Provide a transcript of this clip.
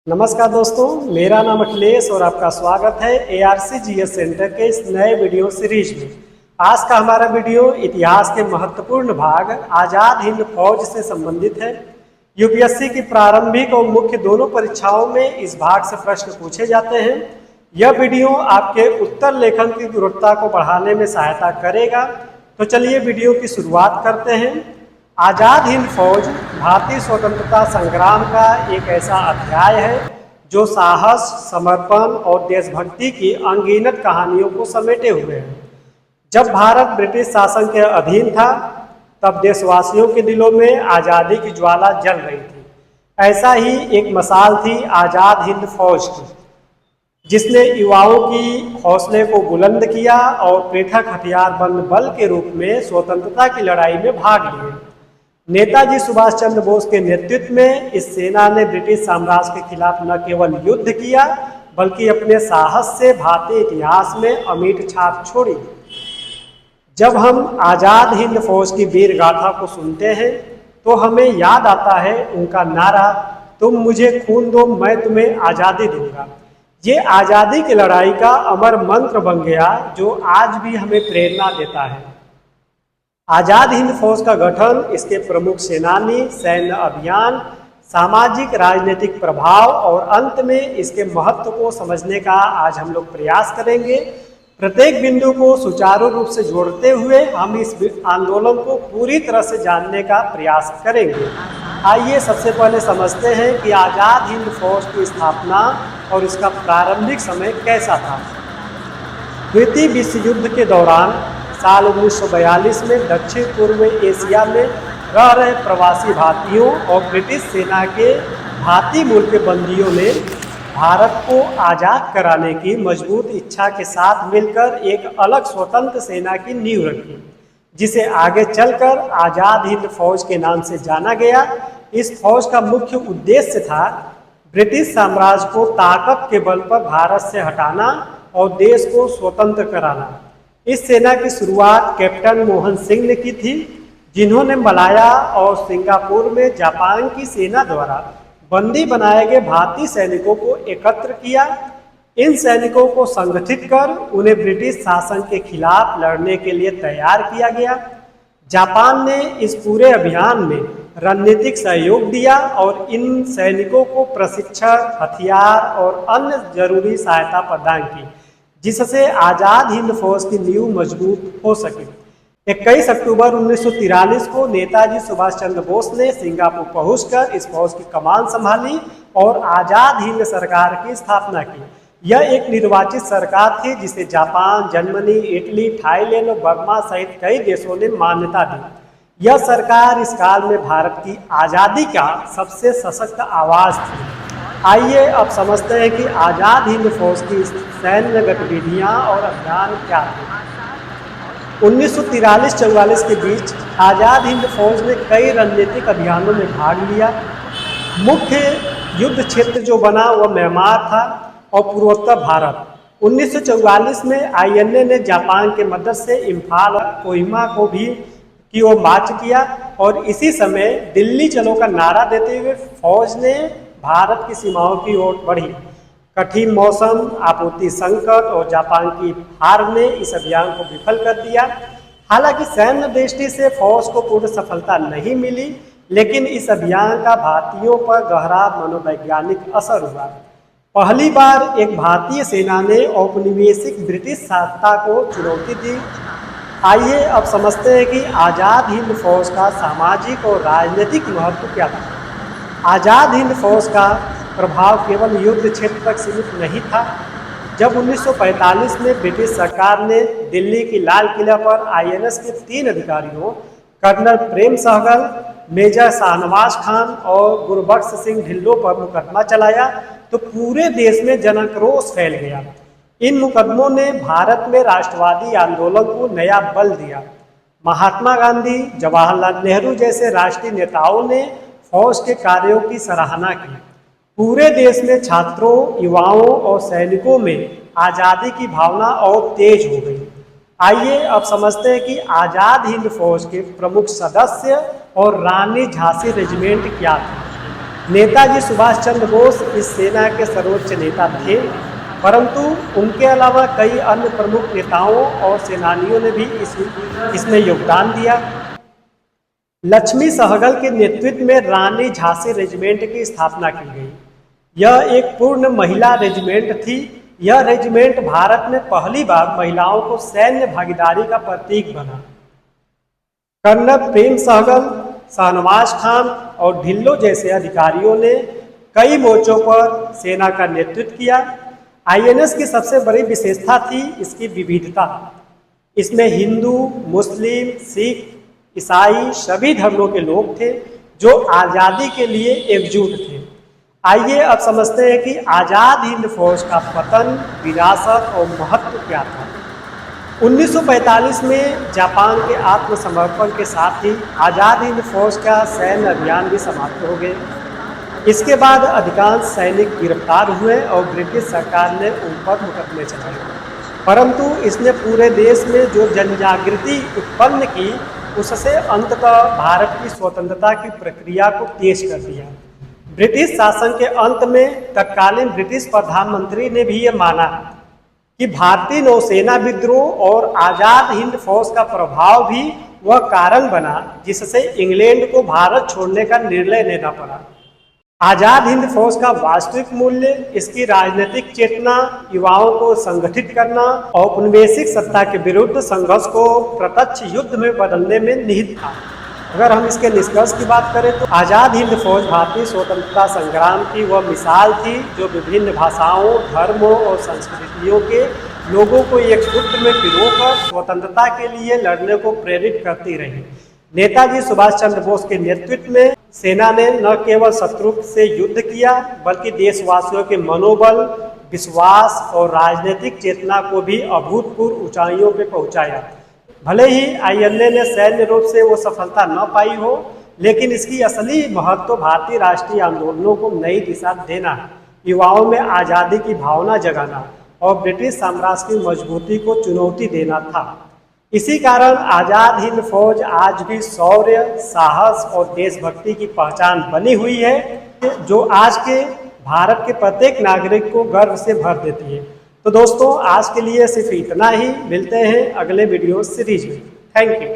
नमस्कार दोस्तों, मेरा नाम अखिलेश और आपका स्वागत है ARCGS सेंटर के इस नए वीडियो सीरीज में। आज का हमारा वीडियो इतिहास के महत्वपूर्ण भाग आज़ाद हिंद फौज से संबंधित है। यूपीएससी की प्रारंभिक और मुख्य दोनों परीक्षाओं में इस भाग से प्रश्न पूछे जाते हैं। यह वीडियो आपके उत्तर लेखन की गुणवत्ता को बढ़ाने में सहायता करेगा। तो चलिए वीडियो की शुरुआत करते हैं। आज़ाद हिंद फौज भारतीय स्वतंत्रता संग्राम का एक ऐसा अध्याय है जो साहस, समर्पण और देशभक्ति की अनगिनत कहानियों को समेटे हुए है। जब भारत ब्रिटिश शासन के अधीन था, तब देशवासियों के दिलों में आज़ादी की ज्वाला जल रही थी। ऐसा ही एक मिसाल थी आज़ाद हिंद फौज की, जिसने युवाओं की हौसले को बुलंद किया और पृथक हथियारबंद बल के रूप में स्वतंत्रता की लड़ाई में भाग लिए। नेताजी सुभाष चंद्र बोस के नेतृत्व में इस सेना ने ब्रिटिश साम्राज्य के खिलाफ न केवल युद्ध किया, बल्कि अपने साहस से भारतीय इतिहास में अमिट छाप छोड़ी। जब हम आज़ाद हिंद फौज की वीर गाथा को सुनते हैं तो हमें याद आता है उनका नारा, तुम मुझे खून दो मैं तुम्हें आज़ादी दूंगा। ये आज़ादी की लड़ाई का अमर मंत्र बन गया, जो आज भी हमें प्रेरणा देता है। आज़ाद हिंद फौज का गठन, इसके प्रमुख सेनानी, सैन्य अभियान, सामाजिक राजनीतिक प्रभाव और अंत में इसके महत्व को समझने का आज हम लोग प्रयास करेंगे। प्रत्येक बिंदु को सुचारू रूप से जोड़ते हुए हम इस आंदोलन को पूरी तरह से जानने का प्रयास करेंगे। आइए सबसे पहले समझते हैं कि आज़ाद हिंद फौज की स्थापना और इसका प्रारंभिक समय कैसा था। द्वितीय विश्व युद्ध के दौरान साल 1942 में दक्षिण पूर्व एशिया में रह रहे प्रवासी भारतीयों और ब्रिटिश सेना के भारतीय मूल के बंदियों ने भारत को आज़ाद कराने की मजबूत इच्छा के साथ मिलकर एक अलग स्वतंत्र सेना की नींव रखी, जिसे आगे चलकर आज़ाद हिंद फौज के नाम से जाना गया। इस फौज का मुख्य उद्देश्य था ब्रिटिश साम्राज्य को ताकत के बल पर भारत से हटाना और देश को स्वतंत्र कराना। इस सेना की शुरुआत कैप्टन मोहन सिंह ने की थी, जिन्होंने मलाया और सिंगापुर में जापान की सेना द्वारा बंदी बनाए गए भारतीय सैनिकों को एकत्र किया। इन सैनिकों को संगठित कर उन्हें ब्रिटिश शासन के खिलाफ लड़ने के लिए तैयार किया गया। जापान ने इस पूरे अभियान में रणनीतिक सहयोग दिया और इन सैनिकों को प्रशिक्षण, हथियार और अन्य जरूरी सहायता प्रदान की, जिससे आज़ाद हिंद फौज की नींव मजबूत हो सके। 21 अक्टूबर 1943 को नेताजी सुभाष चंद्र बोस ने सिंगापुर पहुंचकर इस फौज की कमान संभाली और आज़ाद हिंद सरकार की स्थापना की। यह एक निर्वाचित सरकार थी जिसे जापान, जर्मनी, इटली, थाईलैंड और बर्मा सहित कई देशों ने मान्यता दी। यह सरकार इस काल में भारत की आज़ादी का सबसे सशक्त आवाज़ थी। आइए अब समझते हैं कि आज़ाद हिंद फौज की सैन्य गतिविधियां और अभियान क्या थे। 1943-44 के बीच आज़ाद हिंद फौज ने कई रणनीतिक अभियानों में भाग लिया। मुख्य युद्ध क्षेत्र जो बना वह म्यांमार था और पूर्वोत्तर भारत। 1944 में INA ने जापान के मदद से इम्फाल और कोहिमा को भी की ओर मार्च किया और इसी समय दिल्ली चलो का नारा देते हुए फौज ने भारत की सीमाओं की ओर बढ़ी। कठिन मौसम, आपूर्ति संकट और जापान की हार ने इस अभियान को विफल कर दिया। हालांकि सैन्य दृष्टि से फौज को पूर्ण सफलता नहीं मिली, लेकिन इस अभियान का भारतीयों पर गहरा मनोवैज्ञानिक असर हुआ। पहली बार एक भारतीय सेना ने औपनिवेशिक ब्रिटिश सत्ता को चुनौती दी। आइए अब समझते हैं कि आज़ाद हिंद फौज का सामाजिक और राजनीतिक महत्व क्या था। आज़ाद हिंद फौज का प्रभाव केवल युद्ध क्षेत्र तक सीमित नहीं था। जब 1945 में ब्रिटिश सरकार ने दिल्ली की लाल किला पर INS के 3 अधिकारियों कर्नल प्रेम सहगल, मेजर शाहनवाज खान और गुरबख्श सिंह ढिल्लों पर मुकदमा चलाया, तो पूरे देश में जनाक्रोश फैल गया। इन मुकदमों ने भारत में राष्ट्रवादी आंदोलन को नया बल दिया। महात्मा गांधी, जवाहरलाल नेहरू जैसे राष्ट्रीय नेताओं ने फौज के कार्यों की सराहना की। पूरे देश में छात्रों, युवाओं और सैनिकों में आज़ादी की भावना और तेज हो गई। आइए अब समझते हैं कि आज़ाद हिंद फौज के प्रमुख सदस्य और रानी झांसी रेजिमेंट क्या थे। नेताजी सुभाष चंद्र बोस इस सेना के सर्वोच्च नेता थे, परंतु उनके अलावा कई अन्य प्रमुख नेताओं और सेनानियों ने भी इसमें योगदान दिया। लक्ष्मी सहगल के नेतृत्व में रानी झांसी रेजिमेंट की स्थापना की गई। यह एक पूर्ण महिला रेजिमेंट थी। यह रेजिमेंट भारत में पहली बार महिलाओं को सैन्य भागीदारी का प्रतीक बना। कर्नल प्रेम सहगल, शाहनवाज खान और ढिल्लो जैसे अधिकारियों ने कई मोर्चों पर सेना का नेतृत्व किया। आईएनएस की सबसे बड़ी विशेषता थी इसकी विविधता। इसमें हिंदू, मुस्लिम, सिख, ईसाई सभी धर्मों के लोग थे जो आज़ादी के लिए एकजुट थे। आइए अब समझते हैं कि आज़ाद हिंद फौज का पतन, विरासत और महत्व क्या था। 1945 में जापान के आत्मसमर्पण के साथ ही आज़ाद हिंद फौज का सैन्य अभियान भी समाप्त हो गए। इसके बाद अधिकांश सैनिक गिरफ्तार हुए और ब्रिटिश सरकार ने उन पर मुकदमे चलाए, परंतु इसने पूरे देश में जो जनजागृति उत्पन्न की उससे अंततः भारत की स्वतंत्रता की प्रक्रिया को तेज कर दिया। ब्रिटिश शासन के अंत में तत्कालीन ब्रिटिश प्रधानमंत्री ने भी ये माना कि भारतीय नौसेना विद्रोह और आज़ाद हिंद फौज का प्रभाव भी वह कारण बना जिससे इंग्लैंड को भारत छोड़ने का निर्णय लेना पड़ा। आज़ाद हिंद फौज का वास्तविक मूल्य इसकी राजनीतिक चेतना, युवाओं को संगठित करना, औपनिवेशिक सत्ता के विरुद्ध संघर्ष को प्रत्यक्ष युद्ध में बदलने में निहित था। अगर हम इसके निष्कर्ष की बात करें तो आज़ाद हिंद फौज भारतीय स्वतंत्रता संग्राम की वह मिसाल थी जो विभिन्न भाषाओं, धर्मों और संस्कृतियों के लोगों को एक सूत्र में पिरोकर स्वतंत्रता के लिए लड़ने को प्रेरित करती रही। नेताजी सुभाष चंद्र बोस के नेतृत्व में सेना ने न केवल शत्रु से युद्ध किया बल्कि देशवासियों के मनोबल, विश्वास और राजनीतिक चेतना को भी अभूतपूर्व ऊंचाइयों पर पहुंचाया। भले ही आईएनए ने सैन्य रूप से वो सफलता न पाई हो, लेकिन इसकी असली महत्व भारतीय राष्ट्रीय आंदोलनों को नई दिशा देना, युवाओं में आज़ादी की भावना जगाना और ब्रिटिश साम्राज्य की मजबूती को चुनौती देना था। इसी कारण आज़ाद हिंद फौज आज भी शौर्य, साहस और देशभक्ति की पहचान बनी हुई है, जो आज के भारत के प्रत्येक नागरिक को गर्व से भर देती है। तो दोस्तों आज के लिए सिर्फ इतना ही। मिलते हैं अगले वीडियो सीरीज में। Thank you.